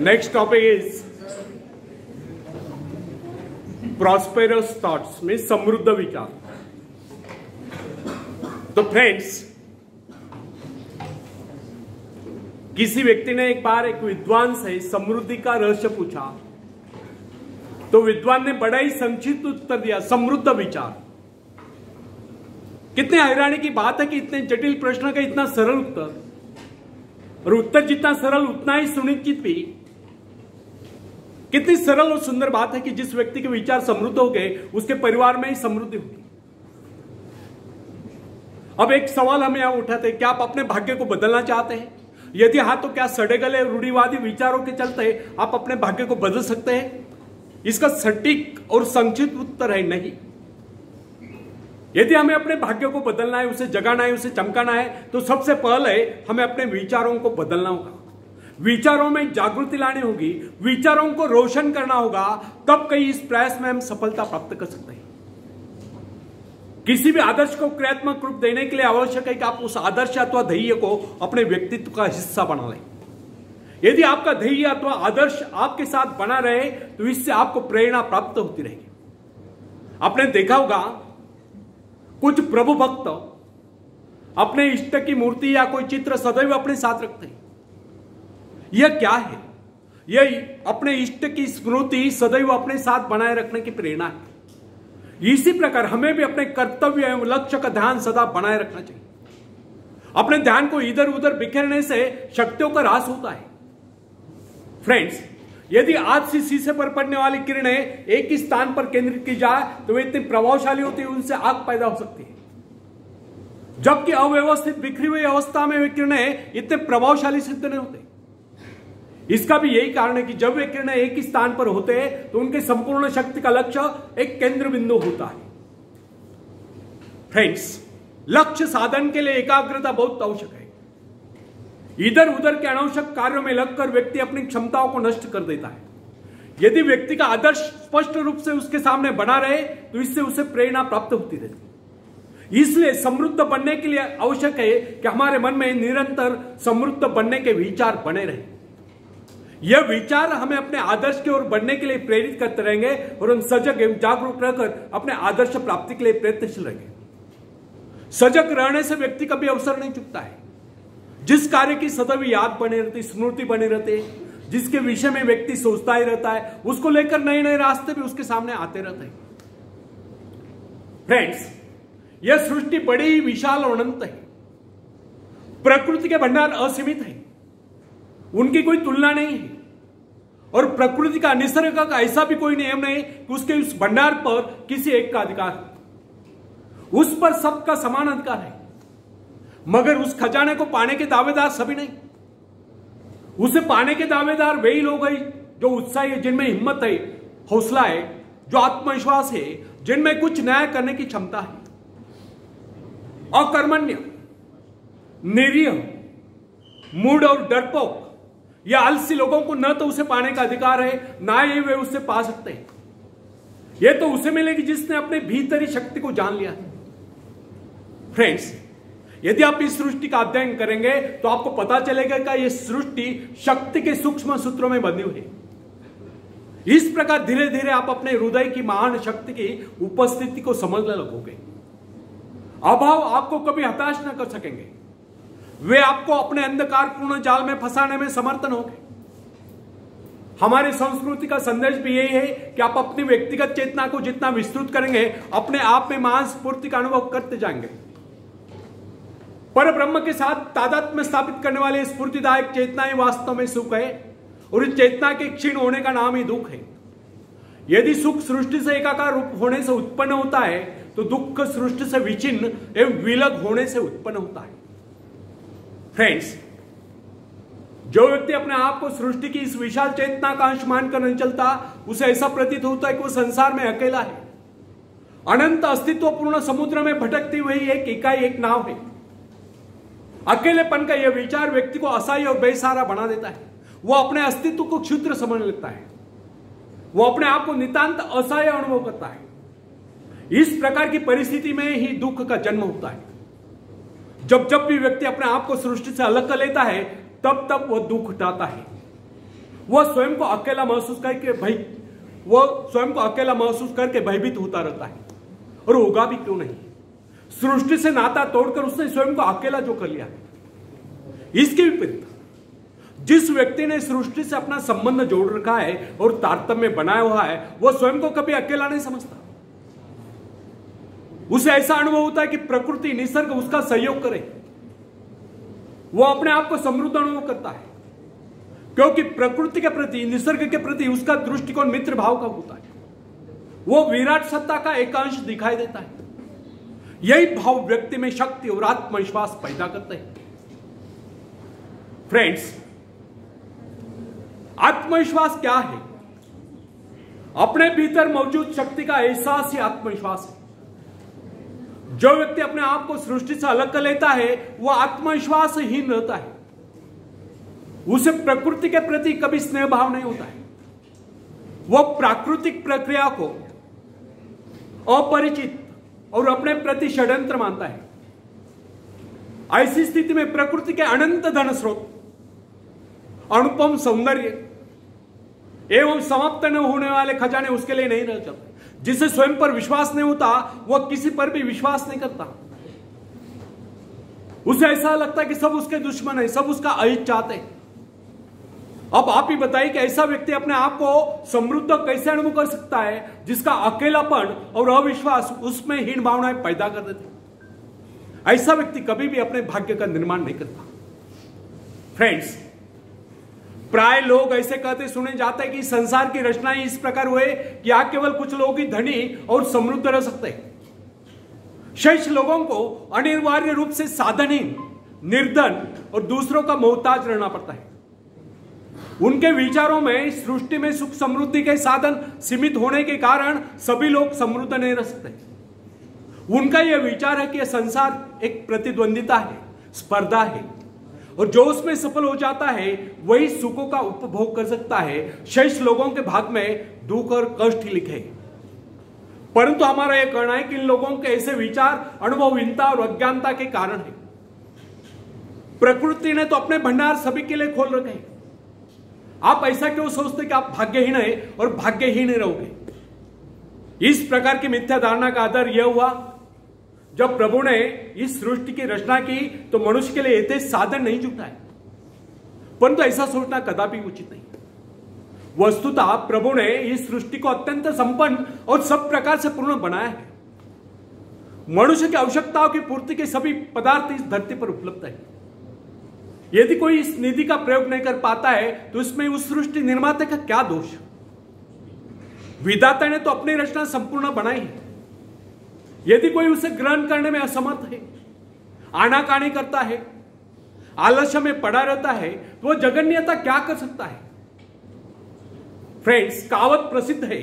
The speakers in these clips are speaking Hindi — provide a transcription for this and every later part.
Next topic is prosperous thoughts, means समृद्ध विचार। तो फ्रेंड्स, किसी व्यक्ति ने एक बार एक विद्वान से समृद्धि का रहस्य पूछा, तो विद्वान ने बड़ा ही संक्षिप्त उत्तर दिया, समृद्ध विचार। कितने हैरानी की बात है कि इतने जटिल प्रश्न का इतना सरल उत्तर, और उत्तर जितना सरल उतना ही सुनिश्चित भी। कितनी सरल और सुंदर बात है कि जिस व्यक्ति के विचार समृद्ध हो गए उसके परिवार में ही समृद्धि होगी। अब एक सवाल हम यहां उठाते हैं, क्या आप अपने भाग्य को बदलना चाहते हैं? यदि हां, तो क्या सड़े गले रूढ़िवादी विचारों के चलते आप अपने भाग्य को बदल सकते हैं? इसका सटीक और संक्षिप्त उत्तर है नहीं। यदि हमें अपने भाग्य को बदलना है, उसे जगाना है, उसे चमकाना है, तो सबसे पहले हमें अपने विचारों को बदलना होगा। विचारों में जागृति लानी होगी, विचारों को रोशन करना होगा, तब कहीं इस प्रयास में हम सफलता प्राप्त कर सकते हैं। किसी भी आदर्श को क्रियात्मक रूप देने के लिए आवश्यक है कि आप उस आदर्श अथवा ध्येय को अपने व्यक्तित्व का हिस्सा बना लें। यदि आपका ध्येय अथवा आदर्श आपके साथ बना रहे तो इससे आपको प्रेरणा प्राप्त होती रहेगी। आपने देखा होगा, कुछ प्रभु भक्त अपने इष्ट की मूर्ति या कोई चित्र सदैव अपने साथ रखते हैं। यह क्या है? यह अपने इष्ट की स्मृति सदैव अपने साथ बनाए रखने की प्रेरणा है। इसी प्रकार हमें भी अपने कर्तव्य एवं लक्ष्य का ध्यान सदा बनाए रखना चाहिए। अपने ध्यान को इधर उधर बिखेरने से शक्तियों का ह्रास होता है। फ्रेंड्स, यदि आज से शीशे पर पड़ने वाली किरणें एक ही स्थान पर केंद्रित की जाए तो वे इतनी प्रभावशाली होती है, उनसे आग पैदा हो सकती है। जबकि अव्यवस्थित बिखरी हुई अवस्था में वे किरणें इतने प्रभावशाली सिद्ध नहीं होते। इसका भी यही कारण है कि जब वे किरणें एक ही स्थान पर होते हैं तो उनके संपूर्ण शक्ति का लक्ष्य एक केंद्र बिंदु होता है। फ्रेंड्स, लक्ष्य साधन के लिए एकाग्रता बहुत आवश्यक है। इधर उधर के अनावश्यक कार्यों में लगकर व्यक्ति अपनी क्षमताओं को नष्ट कर देता है। यदि व्यक्ति का आदर्श स्पष्ट रूप से उसके सामने बना रहे तो इससे उसे प्रेरणा प्राप्त होती रहती। इसलिए समृद्ध बनने के लिए आवश्यक है कि हमारे मन में निरंतर समृद्ध बनने के विचार बने रहे। यह विचार हमें अपने आदर्श की ओर बढ़ने के लिए प्रेरित करते रहेंगे और हम सजग एवं जागरूक रहकर अपने आदर्श प्राप्ति के लिए प्रयत्नशील रहेंगे। सजग रहने से व्यक्ति कभी अवसर नहीं चुकता है। जिस कार्य की सदैव याद बने रहती, स्मृति बनी रहती है, जिसके विषय में व्यक्ति सोचता ही रहता है, उसको लेकर नए नए रास्ते भी उसके सामने आते रहते हैं। फ्रेंड्स, यह सृष्टि बड़ी ही विशाल और अनंत है। प्रकृति के भंडार असीमित है, उनकी कोई तुलना नहीं है। और प्रकृति का, निसर्ग का ऐसा भी कोई नियम नहीं कि उसके उस भंडार पर किसी एक का अधिकार है। उस पर सबका समान अधिकार है, मगर उस खजाने को पाने के दावेदार सभी नहीं। उसे पाने के दावेदार वही लोग हैं जो उत्साही है, जिनमें हिम्मत है, हौसला है, जो आत्मविश्वास है, जिनमें कुछ नया करने की क्षमता है। अकर्मण्य, निरीह, मूढ़ और डरपोक या आलसी लोगों को न तो उसे पाने का अधिकार है, ना ही वे उसे पा सकते हैं। यह तो उसे मिलेगी जिसने अपने भीतरी शक्ति को जान लिया है। फ्रेंड्स, यदि आप इस सृष्टि का अध्ययन करेंगे तो आपको पता चलेगा कि यह सृष्टि शक्ति के सूक्ष्म सूत्रों में बनी हुई है। इस प्रकार धीरे धीरे आप अपने हृदय की महान शक्ति की उपस्थिति को समझने लगोगे। अभाव आपको कभी हताश न कर सकेंगे। वे आपको अपने अंधकारपूर्ण जाल में फंसाने में समर्थन होंगे। हमारी संस्कृति का संदेश भी यही है कि आप अपनी व्यक्तिगत चेतना को जितना विस्तृत करेंगे, अपने आप में महान स्फूर्ति का अनुभव करते जाएंगे। पर ब्रह्म के साथ तादात्म्य स्थापित करने वाले स्फूर्तिदायक चेतना ही वास्तव में सुख है, और इस चेतना के क्षीण होने का नाम ही दुख है। यदि सुख सृष्टि से एकाकार रूप होने से उत्पन्न होता है तो दुख सृष्टि से विचिन्न एवं विलग होने से उत्पन्न होता है। फ्रेंड्स, जो व्यक्ति अपने आप को सृष्टि की इस विशाल चेतना का अंश मानकर नहीं चलता, उसे ऐसा प्रतीत होता है कि वो संसार में अकेला है। अनंत अस्तित्वपूर्ण समुद्र में भटकती हुई एक इकाई, एक नाव है। अकेलेपन का यह विचार व्यक्ति को असहाय और बेसहारा बना देता है। वो अपने अस्तित्व को क्षुद्र समझ लेता है। वो अपने आप को नितांत असहाय अनुभव करता है। इस प्रकार की परिस्थिति में ही दुख का जन्म होता है। जब जब भी व्यक्ति अपने आप को सृष्टि से अलग कर लेता है, तब तब वह दुख उठाता है। वह स्वयं को अकेला महसूस करके भयभीत होता रहता है। और होगा भी क्यों नहीं? सृष्टि से नाता तोड़कर उसने स्वयं को अकेला जो कर लिया। इसके विपरीत जिस व्यक्ति ने सृष्टि से अपना संबंध जोड़ रखा है और तारतम्य बनाया हुआ है, वह स्वयं को कभी अकेला नहीं समझता। उसे ऐसा अनुभव होता है कि प्रकृति, निसर्ग उसका सहयोग करे। वह अपने आप को समृद्ध अनुभव करता है, क्योंकि प्रकृति के प्रति, निसर्ग के प्रति उसका दृष्टिकोण मित्र भाव का होता है। वो विराट सत्ता का एक अंश दिखाई देता है। यही भाव व्यक्ति में शक्ति और आत्मविश्वास पैदा करते हैं। फ्रेंड्स, आत्मविश्वास क्या है? अपने भीतर मौजूद शक्ति का एहसास ही आत्मविश्वास है। जो व्यक्ति अपने आप को सृष्टि से अलग कर लेता है, वह आत्मविश्वासहीन रहता है। उसे प्रकृति के प्रति कभी स्नेह भाव नहीं होता है। वह प्राकृतिक प्रक्रिया को अपरिचित और अपने प्रति षड्यंत्र मानता है। ऐसी स्थिति में प्रकृति के अनंत धन स्रोत, अनुपम सौंदर्य एवं समाप्त न होने वाले खजाने उसके लिए नहीं रह जाते। जिसे स्वयं पर विश्वास नहीं होता, वह किसी पर भी विश्वास नहीं करता। उसे ऐसा लगता है कि सब उसके दुश्मन है, सब उसका अहित चाहते हैं। अब आप ही बताइए कि ऐसा व्यक्ति अपने आप को समृद्ध कैसे अनुभव कर सकता है, जिसका अकेलापन और अविश्वास उसमें हीन भावनाएं पैदा कर देते। ऐसा व्यक्ति कभी भी अपने भाग्य का निर्माण नहीं करता। फ्रेंड्स, प्राय लोग ऐसे कहते सुने जाते हैं कि संसार की रचनाएं इस प्रकार हुए कि यहाँ केवल कुछ लोग ही धनी और समृद्ध रह सकते हैं। शेष लोगों को अनिवार्य रूप से साधनहीन, निर्धन और दूसरों का मोहताज रहना पड़ता है। उनके विचारों में सृष्टि में सुख समृद्धि के साधन सीमित होने के कारण सभी लोग समृद्ध नहीं रह सकते। उनका यह विचार है कि यह संसार एक प्रतिद्वंदिता है, स्पर्धा है, और जो उसमें सफल हो जाता है वही सुखों का उपभोग कर सकता है। शेष लोगों के भाग में दुख और कष्ट ही लिखे। परंतु हमारा यह कहना है कि इन लोगों के ऐसे विचार अनुभवहीनता और अज्ञानता के कारण है। प्रकृति ने तो अपने भंडार सभी के लिए खोल रखे हैं। आप ऐसा क्यों सोचते कि आप भाग्यहीन है और भाग्यहीन रहोगे? इस प्रकार की मिथ्या धारणा का आधार यह हुआ, जब प्रभु ने इस सृष्टि की रचना की तो मनुष्य के लिए इतने साधन नहीं जुटाए। परंतु ऐसा सोचना कदापि उचित नहीं। वस्तुतः प्रभु ने इस सृष्टि को अत्यंत संपन्न और सब प्रकार से पूर्ण बनाया है। मनुष्य की आवश्यकताओं की पूर्ति के सभी पदार्थ इस धरती पर उपलब्ध है। यदि कोई इस निधि का प्रयोग नहीं कर पाता है तो इसमें उस सृष्टि निर्माता का क्या दोष? विधाता ने तो अपनी रचना संपूर्ण बनाई है। यदि कोई उसे ग्रहण करने में असमर्थ है, आनाकानी करता है, आलस्य में पड़ा रहता है, तो वह जगन्यता क्या कर सकता है? फ्रेंड्स, कहावत प्रसिद्ध है,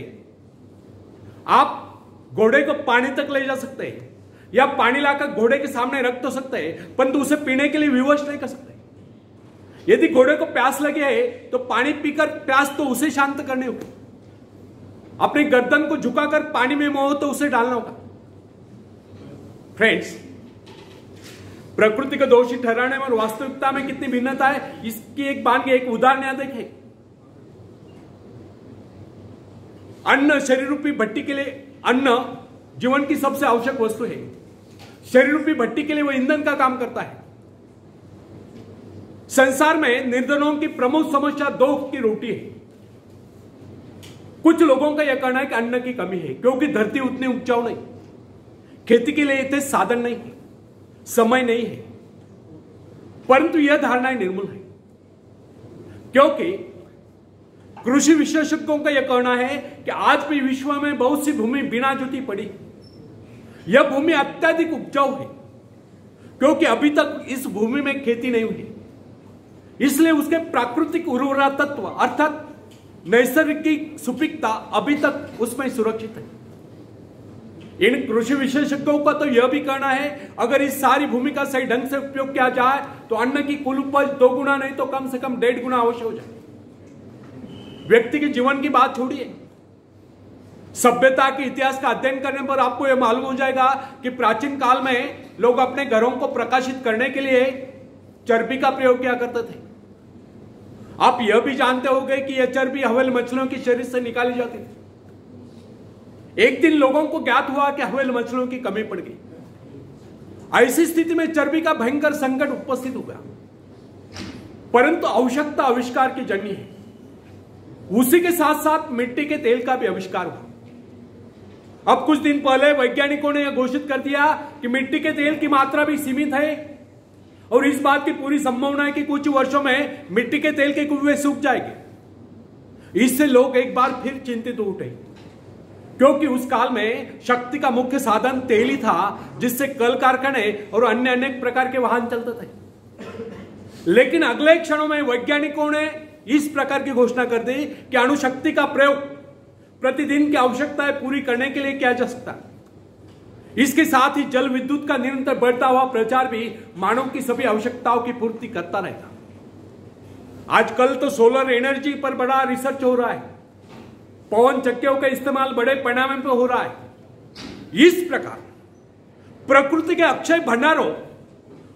आप घोड़े को पानी तक ले जा सकते हैं या पानी लाकर घोड़े के सामने रख तो सकते हैं, परंतु उसे पीने के लिए विवश नहीं कर सकते। यदि घोड़े को प्यास लगी है तो पानी पीकर प्यास तो उसे शांत करनी होगी। अपनी गर्दन को झुकाकर पानी में मोह तो उसे डालना होगा। फ्रेंड्स, प्रकृति को दोषी ठहराने में और वास्तविकता में कितनी भिन्नता है, इसकी एक उदाहरण यहां देखें। अन्न शरीर रूपी भट्टी के लिए, अन्न जीवन की सबसे आवश्यक वस्तु है। शरीर रूपी भट्टी के लिए वह ईंधन का काम करता है। संसार में निर्धनों की प्रमुख समस्या दो की रोटी है। कुछ लोगों का यह कहना है कि अन्न की कमी है, क्योंकि धरती उतनी उपजाऊ नहीं, खेती के लिए इतने साधन नहीं है, समय नहीं है। परंतु यह धारणा निर्मूल है, क्योंकि कृषि विशेषज्ञों का यह कहना है कि आज भी विश्व में बहुत सी भूमि बिना जोती पड़ी। यह भूमि अत्यधिक उपजाऊ है, क्योंकि अभी तक इस भूमि में खेती नहीं हुई, इसलिए उसके प्राकृतिक उर्वरा तत्व अर्थात नैसर्गिक सुपिकता अभी तक उसमें सुरक्षित है। इन कृषि विशेषज्ञों का तो यह भी कहना है, अगर इस सारी भूमि का सही ढंग से उपयोग किया जाए तो अन्न की कुल उपज 2 गुना नहीं तो कम से कम 1.5 गुना अवश्य हो जाए। व्यक्ति के जीवन की बात छोड़िए, सभ्यता के इतिहास का अध्ययन करने पर आपको यह मालूम हो जाएगा कि प्राचीन काल में लोग अपने घरों को प्रकाशित करने के लिए चर्बी का प्रयोग किया करते थे। आप यह भी जानते होंगे कि यह चर्बी हवेल मछलियों के शरीर से निकाली जाती थी। एक दिन लोगों को ज्ञात हुआ कि हवेल मछलियों की कमी पड़ गई। ऐसी स्थिति में चर्बी का भयंकर संकट उपस्थित हुआ, परंतु आवश्यकता आविष्कार की जननी है। उसी के साथ साथ मिट्टी के तेल का भी आविष्कार हुआ। अब कुछ दिन पहले वैज्ञानिकों ने यह घोषित कर दिया कि मिट्टी के तेल की मात्रा भी सीमित है और इस बात की पूरी संभावना है कि कुछ वर्षों में मिट्टी के तेल के कुएं सूख जाएंगे। इससे लोग एक बार फिर चिंतित उठे, क्योंकि उस काल में शक्ति का मुख्य साधन तेल ही था, जिससे कल कारखाने और अन्य अनेक प्रकार के वाहन चलते थे। लेकिन अगले क्षणों में वैज्ञानिकों ने इस प्रकार की घोषणा कर दी कि अणुशक्ति का प्रयोग प्रतिदिन की आवश्यकताएं पूरी करने के लिए किया जा सकता है। इसके साथ ही जल विद्युत का निरंतर बढ़ता हुआ प्रचार भी मानव की सभी आवश्यकताओं की पूर्ति करता रहेगा। आजकल तो सोलर एनर्जी पर बड़ा रिसर्च हो रहा है, पवन चक्कियों का इस्तेमाल बड़े पैमाने पर हो रहा है। इस प्रकार प्रकृति के अक्षय भंडारों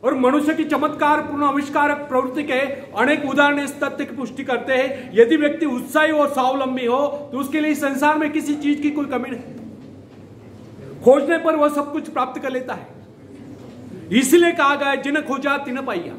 और मनुष्य की चमत्कार पूर्ण आविष्कारक प्रवृत्ति के अनेक उदाहरण इस तथ्य की पुष्टि करते हैं, यदि व्यक्ति उत्साही और स्वावलंबी हो तो उसके लिए संसार में किसी चीज की कोई कमी नहीं। खोजने पर वह सब कुछ प्राप्त कर लेता है। इसलिए कहा गया, जिन्हें खोजा तिन्हें पाइया।